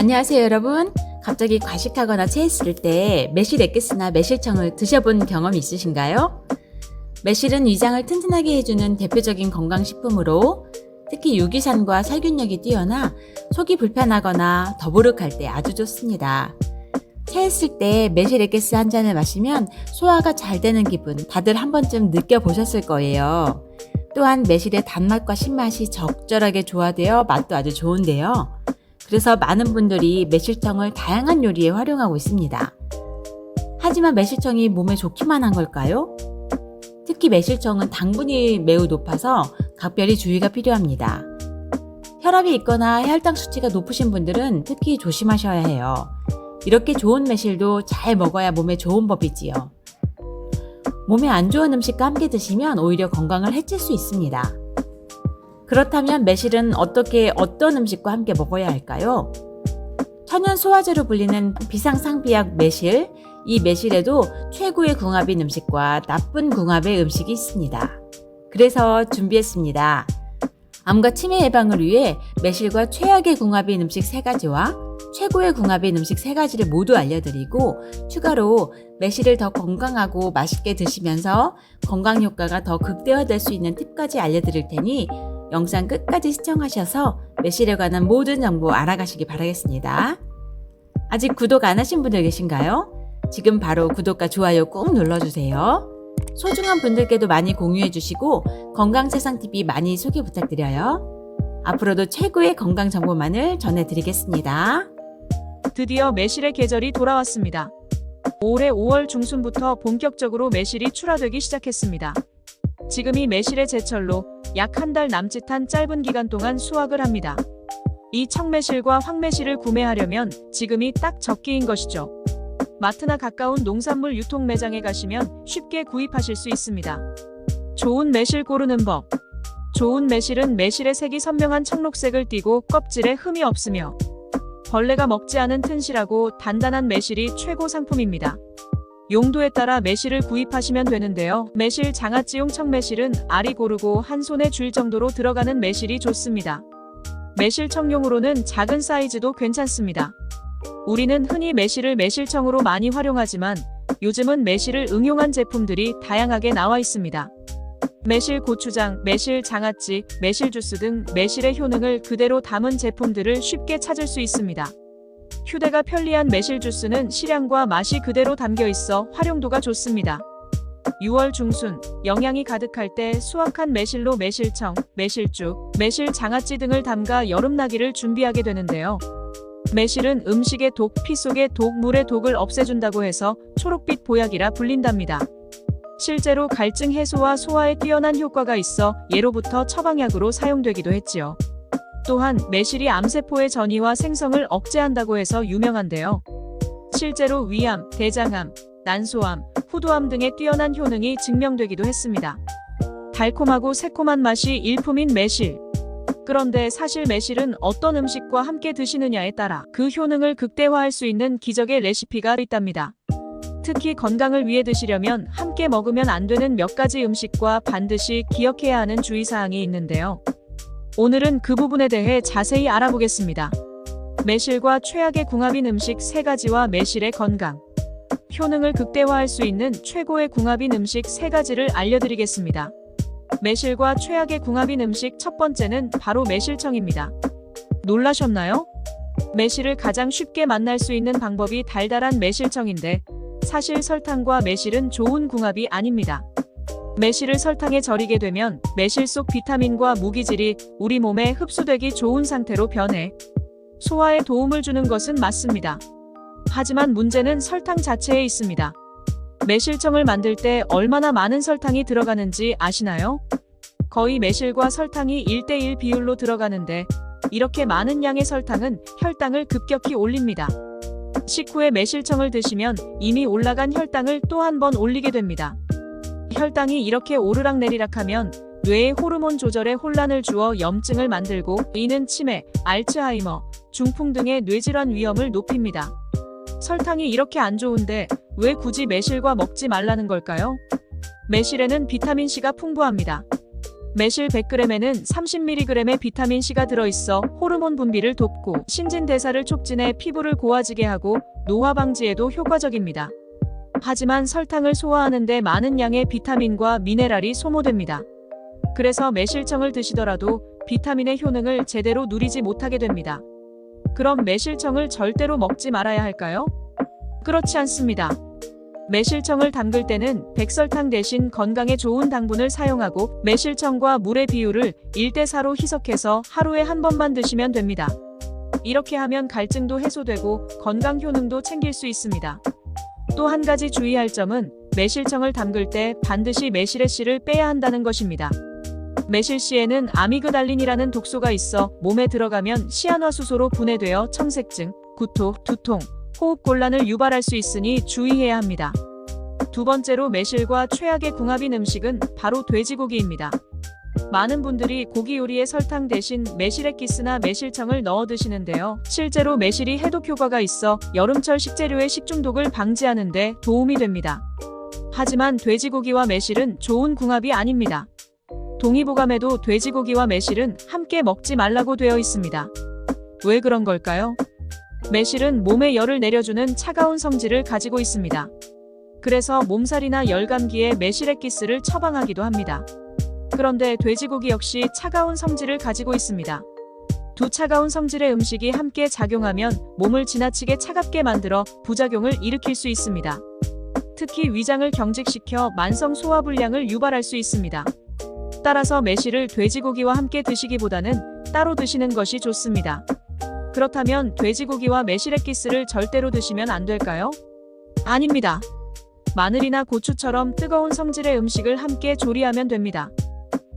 안녕하세요 여러분. 갑자기 과식하거나 체했을 때 매실 엑기스나 매실청을 드셔본 경험이 있으신가요? 매실은 위장을 튼튼하게 해주는 대표적인 건강식품으로 특히 유기산과 살균력이 뛰어나 속이 불편하거나 더부룩할 때 아주 좋습니다. 체했을 때 매실 엑기스 한 잔을 마시면 소화가 잘 되는 기분 다들 한 번쯤 느껴보셨을 거예요. 또한 매실의 단맛과 신맛이 적절하게 조화되어 맛도 아주 좋은데요. 그래서 많은 분들이 매실청을 다양한 요리에 활용하고 있습니다. 하지만 매실청이 몸에 좋기만 한 걸까요? 특히 매실청은 당분이 매우 높아서 각별히 주의가 필요합니다. 혈압이 있거나 혈당 수치가 높으신 분들은 특히 조심하셔야 해요. 이렇게 좋은 매실도 잘 먹어야 몸에 좋은 법이지요. 몸에 안 좋은 음식과 함께 드시면 오히려 건강을 해칠 수 있습니다. 그렇다면 매실은 어떤 음식과 함께 먹어야 할까요? 천연 소화제로 불리는 비상상비약 매실, 이 매실에도 최고의 궁합인 음식과 나쁜 궁합의 음식이 있습니다. 그래서 준비했습니다. 암과 치매 예방을 위해 매실과 최악의 궁합인 음식 3가지와 최고의 궁합인 음식 3가지를 모두 알려드리고 추가로 매실을 더 건강하고 맛있게 드시면서 건강 효과가 더 극대화될 수 있는 팁까지 알려드릴 테니 영상 끝까지 시청하셔서 매실에 관한 모든 정보 알아가시기 바라겠습니다. 아직 구독 안 하신 분들 계신가요? 지금 바로 구독과 좋아요 꾹 눌러주세요. 소중한 분들께도 많이 공유해주시고 건강세상TV 많이 소개 부탁드려요. 앞으로도 최고의 건강 정보만을 전해드리겠습니다. 드디어 매실의 계절이 돌아왔습니다. 올해 5월 중순부터 본격적으로 매실이 출하되기 시작했습니다. 지금이 매실의 제철로 약 한 달 남짓한 짧은 기간 동안 수확을 합니다. 이 청매실과 황매실을 구매하려면 지금이 딱 적기인 것이죠. 마트나 가까운 농산물 유통 매장에 가시면 쉽게 구입하실 수 있습니다. 좋은 매실 고르는 법. 좋은 매실은 매실의 색이 선명한 청록색을 띠고 껍질에 흠이 없으며 벌레가 먹지 않은 튼실하고 단단한 매실이 최고 상품입니다. 용도에 따라 매실을 구입하시면 되는데요. 매실 장아찌용 청매실은 알이 고르고 한 손에 쥘 정도로 들어가는 매실이 좋습니다. 매실청용으로는 작은 사이즈도 괜찮습니다. 우리는 흔히 매실을 매실청으로 많이 활용하지만 요즘은 매실을 응용한 제품들이 다양하게 나와 있습니다. 매실 고추장, 매실 장아찌, 매실 주스 등 매실의 효능을 그대로 담은 제품들을 쉽게 찾을 수 있습니다. 휴대가 편리한 매실 주스는 시량과 맛이 그대로 담겨 있어 활용도가 좋습니다. 6월 중순, 영양이 가득할 때 수확한 매실로 매실청, 매실죽, 매실 장아찌 등을 담가 여름나기를 준비하게 되는데요. 매실은 음식의 독, 피 속의 독, 물의 독을 없애준다고 해서 초록빛 보약이라 불린답니다. 실제로 갈증 해소와 소화에 뛰어난 효과가 있어 예로부터 처방약으로 사용되기도 했지요. 또한 매실이 암세포의 전이와 생성을 억제한다고 해서 유명한데요. 실제로 위암, 대장암, 난소암, 후두암 등의 뛰어난 효능이 증명되기도 했습니다. 달콤하고 새콤한 맛이 일품인 매실. 그런데 사실 매실은 어떤 음식과 함께 드시느냐에 따라 그 효능을 극대화할 수 있는 기적의 레시피가 있답니다. 특히 건강을 위해 드시려면 함께 먹으면 안 되는 몇 가지 음식과 반드시 기억해야 하는 주의사항이 있는데요. 오늘은 그 부분에 대해 자세히 알아보겠습니다. 매실과 최악의 궁합인 음식 3가지와 매실의 건강, 효능을 극대화할 수 있는 최고의 궁합인 음식 3가지를 알려드리겠습니다. 매실과 최악의 궁합인 음식 첫 번째는 바로 매실청입니다. 놀라셨나요? 매실을 가장 쉽게 만날 수 있는 방법이 달달한 매실청인데 사실 설탕과 매실은 좋은 궁합이 아닙니다. 매실을 설탕에 절이게 되면 매실 속 비타민과 무기질이 우리 몸에 흡수되기 좋은 상태로 변해 소화에 도움을 주는 것은 맞습니다. 하지만 문제는 설탕 자체에 있습니다. 매실청을 만들 때 얼마나 많은 설탕이 들어가는지 아시나요? 거의 매실과 설탕이 1:1 비율로 들어가는데 이렇게 많은 양의 설탕은 혈당을 급격히 올립니다. 식후에 매실청을 드시면 이미 올라간 혈당을 또 한 번 올리게 됩니다. 혈당이 이렇게 오르락내리락하면 뇌의 호르몬 조절에 혼란을 주어 염증을 만들고 이는 치매, 알츠하이머, 중풍 등의 뇌질환 위험을 높입니다. 설탕이 이렇게 안 좋은데 왜 굳이 매실과 먹지 말라는 걸까요? 매실에는 비타민C가 풍부합니다. 매실 100g에는 30mg의 비타민C가 들어있어 호르몬 분비를 돕고 신진대사를 촉진해 피부를 고와지게 하고 노화 방지에도 효과적입니다. 하지만 설탕을 소화하는 데 많은 양의 비타민과 미네랄이 소모됩니다. 그래서 매실청을 드시더라도 비타민의 효능을 제대로 누리지 못하게 됩니다. 그럼 매실청을 절대로 먹지 말아야 할까요? 그렇지 않습니다. 매실청을 담글 때는 백설탕 대신 건강에 좋은 당분을 사용하고 매실청과 물의 비율을 1대4로 희석해서 하루에 한 번만 드시면 됩니다. 이렇게 하면 갈증도 해소되고 건강 효능도 챙길 수 있습니다. 또 한 가지 주의할 점은 매실청을 담글 때 반드시 매실의 씨를 빼야 한다는 것입니다. 매실씨에는 아미그달린이라는 독소가 있어 몸에 들어가면 시안화수소로 분해되어 청색증, 구토, 두통, 호흡곤란을 유발할 수 있으니 주의해야 합니다. 두 번째로 매실과 최악의 궁합인 음식은 바로 돼지고기입니다. 많은 분들이 고기 요리에 설탕 대신 매실액기스나 매실청을 넣어 드시는데요. 실제로 매실이 해독 효과가 있어 여름철 식재료의 식중독을 방지하는 데 도움이 됩니다. 하지만 돼지고기와 매실은 좋은 궁합이 아닙니다. 동의보감에도 돼지고기와 매실은 함께 먹지 말라고 되어 있습니다. 왜 그런 걸까요? 매실은 몸에 열을 내려주는 차가운 성질을 가지고 있습니다. 그래서 몸살이나 열감기에 매실액기스를 처방하기도 합니다. 그런데 돼지고기 역시 차가운 성질을 가지고 있습니다. 두 차가운 성질의 음식이 함께 작용하면 몸을 지나치게 차갑게 만들어 부작용을 일으킬 수 있습니다. 특히 위장을 경직시켜 만성 소화불량을 유발할 수 있습니다. 따라서 매실을 돼지고기와 함께 드시기보다는 따로 드시는 것이 좋습니다. 그렇다면 돼지고기와 매실액기스를 절대로 드시면 안 될까요? 아닙니다. 마늘이나 고추처럼 뜨거운 성질의 음식을 함께 조리하면 됩니다.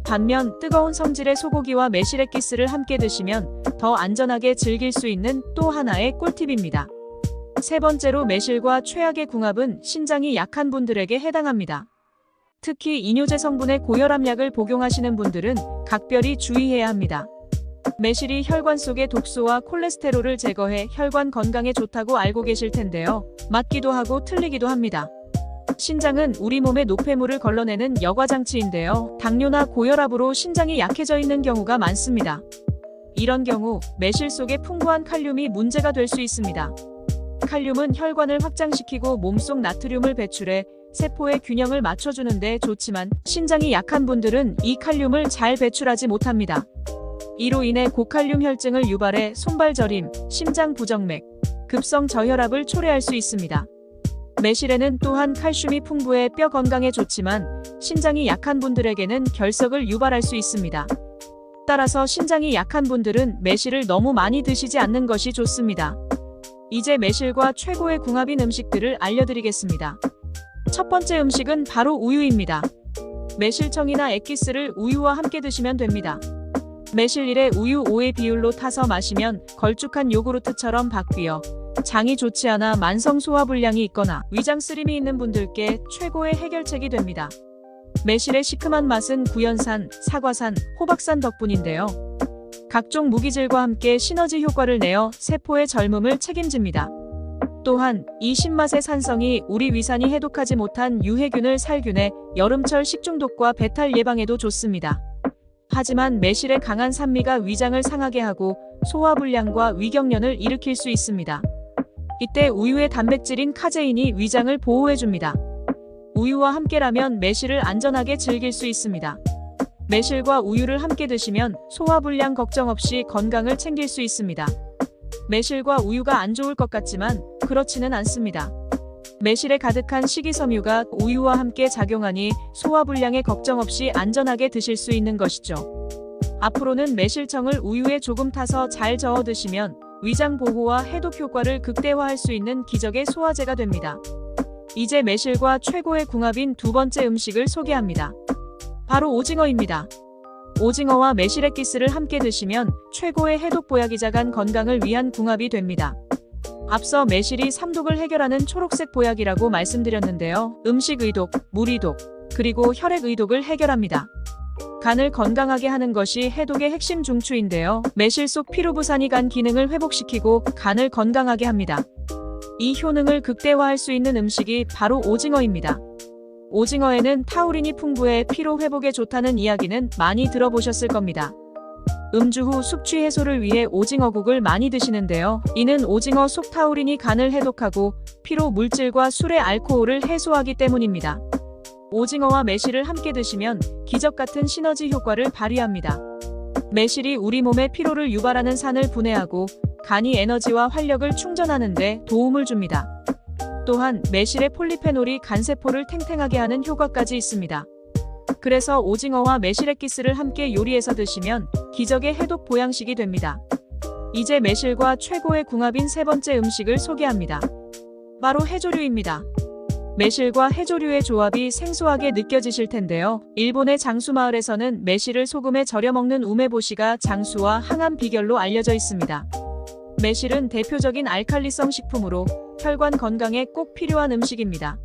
반면 뜨거운 성질의 소고기와 매실액기스를 함께 드시면 더 안전하게 즐길 수 있는 또 하나의 꿀팁입니다. 세 번째로 매실과 최악의 궁합은 신장이 약한 분들에게 해당합니다. 특히 이뇨제 성분의 고혈압약을 복용하시는 분들은 각별히 주의해야 합니다. 매실이 혈관 속의 독소와 콜레스테롤을 제거해 혈관 건강에 좋다고 알고 계실 텐데요. 맞기도 하고 틀리기도 합니다. 신장은 우리 몸의 노폐물을 걸러내는 여과장치인데요. 당뇨나 고혈압으로 신장이 약해져 있는 경우가 많습니다. 이런 경우 매실 속의 풍부한 칼륨이 문제가 될 수 있습니다. 칼륨은 혈관을 확장시키고 몸속 나트륨을 배출해 세포의 균형을 맞춰주는 데 좋지만 신장이 약한 분들은 이 칼륨을 잘 배출하지 못합니다. 이로 인해 고칼륨 혈증을 유발해 손발 저림, 심장 부정맥, 급성 저혈압을 초래할 수 있습니다. 매실에는 또한 칼슘이 풍부해 뼈 건강에 좋지만 신장이 약한 분들에게는 결석을 유발할 수 있습니다. 따라서 신장이 약한 분들은 매실을 너무 많이 드시지 않는 것이 좋습니다. 이제 매실과 최고의 궁합인 음식들을 알려드리겠습니다. 첫 번째 음식은 바로 우유입니다. 매실청이나 액기스를 우유와 함께 드시면 됩니다. 매실 1에 우유 5의 비율로 타서 마시면 걸쭉한 요구르트처럼 바뀌어 장이 좋지 않아 만성 소화불량이 있거나 위장 쓰림이 있는 분들께 최고의 해결책이 됩니다. 매실의 시큼한 맛은 구연산, 사과산, 호박산 덕분인데요. 각종 무기질과 함께 시너지 효과를 내어 세포의 젊음을 책임집니다. 또한 이 신맛의 산성이 우리 위산이 해독하지 못한 유해균을 살균해 여름철 식중독과 배탈 예방에도 좋습니다. 하지만 매실의 강한 산미가 위장을 상하게 하고 소화불량과 위경련을 일으킬 수 있습니다. 이때 우유의 단백질인 카제인이 위장을 보호해줍니다. 우유와 함께라면 매실을 안전하게 즐길 수 있습니다. 매실과 우유를 함께 드시면 소화불량 걱정 없이 건강을 챙길 수 있습니다. 매실과 우유가 안 좋을 것 같지만 그렇지는 않습니다. 매실에 가득한 식이섬유가 우유와 함께 작용하니 소화불량에 걱정 없이 안전하게 드실 수 있는 것이죠. 앞으로는 매실청을 우유에 조금 타서 잘 저어 드시면 위장 보호와 해독 효과를 극대화할 수 있는 기적의 소화제가 됩니다. 이제 매실과 최고의 궁합인 두 번째 음식을 소개합니다. 바로 오징어입니다. 오징어와 매실액기스를 함께 드시면 최고의 해독 보약이자 간 건강을 위한 궁합이 됩니다. 앞서 매실이 삼독을 해결하는 초록색 보약이라고 말씀드렸는데요. 음식 의독, 물 의독, 그리고 혈액 의독을 해결합니다. 간을 건강하게 하는 것이 해독의 핵심 중추인데요. 매실 속 피루부산이 간 기능을 회복시키고 간을 건강하게 합니다. 이 효능을 극대화할 수 있는 음식이 바로 오징어입니다. 오징어에는 타우린이 풍부해 피로 회복에 좋다는 이야기는 많이 들어보셨을 겁니다. 음주 후 숙취 해소를 위해 오징어국을 많이 드시는데요. 이는 오징어 속 타우린이 간을 해독하고 피로 물질과 술의 알코올을 해소하기 때문입니다. 오징어와 매실을 함께 드시면 기적 같은 시너지 효과를 발휘합니다. 매실이 우리 몸의 피로를 유발하는 산을 분해하고 간이 에너지와 활력을 충전하는 데 도움을 줍니다. 또한 매실의 폴리페놀이 간세포를 탱탱하게 하는 효과까지 있습니다. 그래서 오징어와 매실의 키스를 함께 요리해서 드시면 기적의 해독 보양식이 됩니다. 이제 매실과 최고의 궁합인 세 번째 음식을 소개합니다. 바로 해조류입니다. 매실과 해조류의 조합이 생소하게 느껴지실 텐데요. 일본의 장수 마을에서는 매실을 소금에 절여 먹는 우메보시가 장수와 항암 비결로 알려져 있습니다. 매실은 대표적인 알칼리성 식품으로 혈관 건강에 꼭 필요한 음식입니다.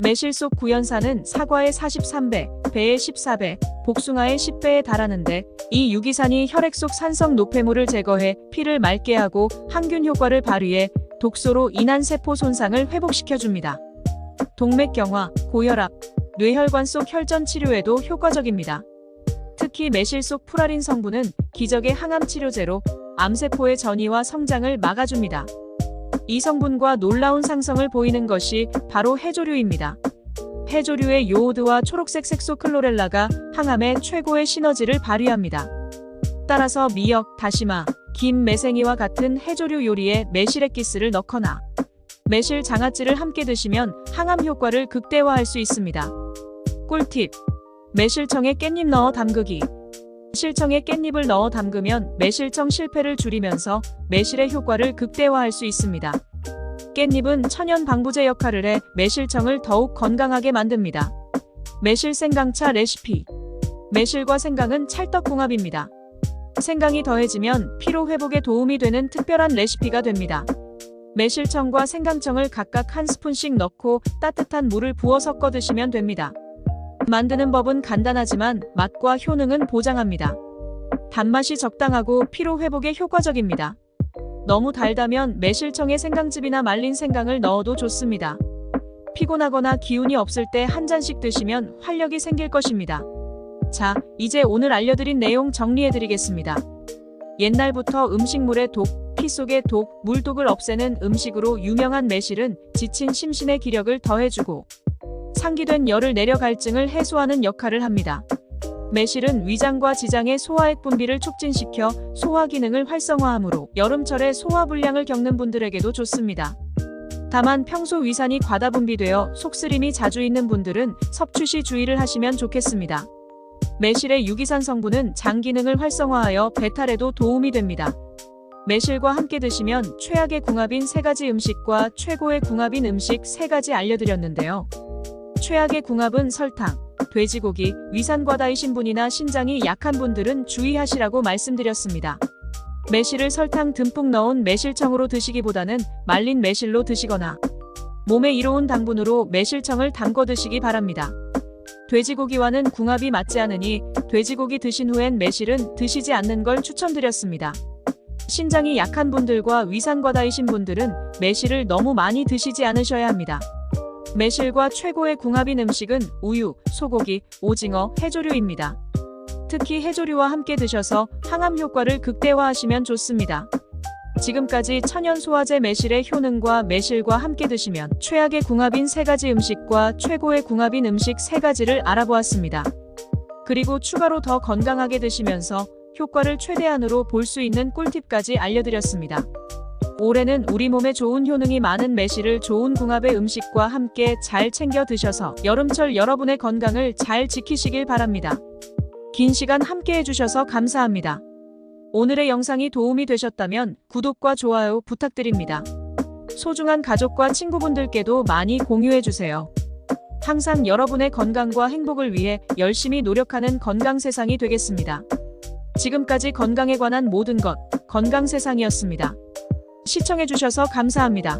매실 속 구연산은 사과의 43배, 배의 14배, 복숭아의 10배에 달하는데 이 유기산이 혈액 속 산성 노폐물을 제거해 피를 맑게 하고 항균 효과를 발휘해 독소로 인한 세포 손상을 회복시켜줍니다. 동맥 경화, 고혈압, 뇌혈관 속 혈전 치료에도 효과적입니다. 특히 매실 속 프라린 성분은 기적의 항암 치료제로 암세포의 전이와 성장을 막아줍니다. 이 성분과 놀라운 상성을 보이는 것이 바로 해조류입니다. 해조류의 요오드와 초록색 색소 클로렐라가 항암에 최고의 시너지를 발휘합니다. 따라서 미역, 다시마, 김, 매생이와 같은 해조류 요리에 매실의 키스를 넣거나 매실 장아찌를 함께 드시면 항암 효과를 극대화할 수 있습니다. 꿀팁! 매실청에 깻잎 넣어 담그기. 매실청에 깻잎을 넣어 담그면 매실청 실패를 줄이면서 매실의 효과를 극대화할 수 있습니다. 깻잎은 천연 방부제 역할을 해 매실청을 더욱 건강하게 만듭니다. 매실 생강차 레시피. 매실과 생강은 찰떡궁합입니다. 생강이 더해지면 피로 회복에 도움이 되는 특별한 레시피가 됩니다. 매실청과 생강청을 각각 한 스푼씩 넣고 따뜻한 물을 부어 섞어 드시면 됩니다. 만드는 법은 간단하지만 맛과 효능은 보장합니다. 단맛이 적당하고 피로 회복에 효과적입니다. 너무 달다면 매실청에 생강즙이나 말린 생강을 넣어도 좋습니다. 피곤하거나 기운이 없을 때 한 잔씩 드시면 활력이 생길 것입니다. 자, 이제 오늘 알려드린 내용 정리해드리겠습니다. 옛날부터 음식물의 독, 피 속의 독, 물독을 없애는 음식으로 유명한 매실은 지친 심신의 기력을 더해주고 상기된 열을 내려 갈증을 해소하는 역할을 합니다. 매실은 위장과 지장의 소화액 분비를 촉진시켜 소화 기능을 활성화하므로 여름철에 소화불량을 겪는 분들에게도 좋습니다. 다만 평소 위산이 과다 분비되어 속쓰림이 자주 있는 분들은 섭취 시 주의를 하시면 좋겠습니다. 매실의 유기산 성분은 장 기능을 활성화하여 배탈에도 도움이 됩니다. 매실과 함께 드시면 최악의 궁합인 3가지 음식과 최고의 궁합인 음식 3가지 알려드렸는데요. 최악의 궁합은 설탕, 돼지고기, 위산 과다이신 분이나 신장이 약한 분들은 주의하시라고 말씀드렸습니다. 매실을 설탕 듬뿍 넣은 매실청으로 드시기보다는 말린 매실로 드시거나 몸에 이로운 당분으로 매실청을 담궈 드시기 바랍니다. 돼지고기와는 궁합이 맞지 않으니 돼지고기 드신 후엔 매실은 드시지 않는 걸 추천드렸습니다. 신장이 약한 분들과 위산 과다이신 분들은 매실을 너무 많이 드시지 않으셔야 합니다. 매실과 최고의 궁합인 음식은 우유, 소고기, 오징어, 해조류입니다. 특히 해조류와 함께 드셔서 항암 효과를 극대화하시면 좋습니다. 지금까지 천연 소화제 매실의 효능과 매실과 함께 드시면 최악의 궁합인 3가지 음식과 최고의 궁합인 음식 3가지를 알아보았습니다. 그리고 추가로 더 건강하게 드시면서 효과를 최대한으로 볼 수 있는 꿀팁까지 알려드렸습니다. 올해는 우리 몸에 좋은 효능이 많은 매실을 좋은 궁합의 음식과 함께 잘 챙겨 드셔서 여름철 여러분의 건강을 잘 지키시길 바랍니다. 긴 시간 함께 해주셔서 감사합니다. 오늘의 영상이 도움이 되셨다면 구독과 좋아요 부탁드립니다. 소중한 가족과 친구분들께도 많이 공유해주세요. 항상 여러분의 건강과 행복을 위해 열심히 노력하는 건강세상이 되겠습니다. 지금까지 건강에 관한 모든 것, 건강세상이었습니다. 시청해주셔서 감사합니다.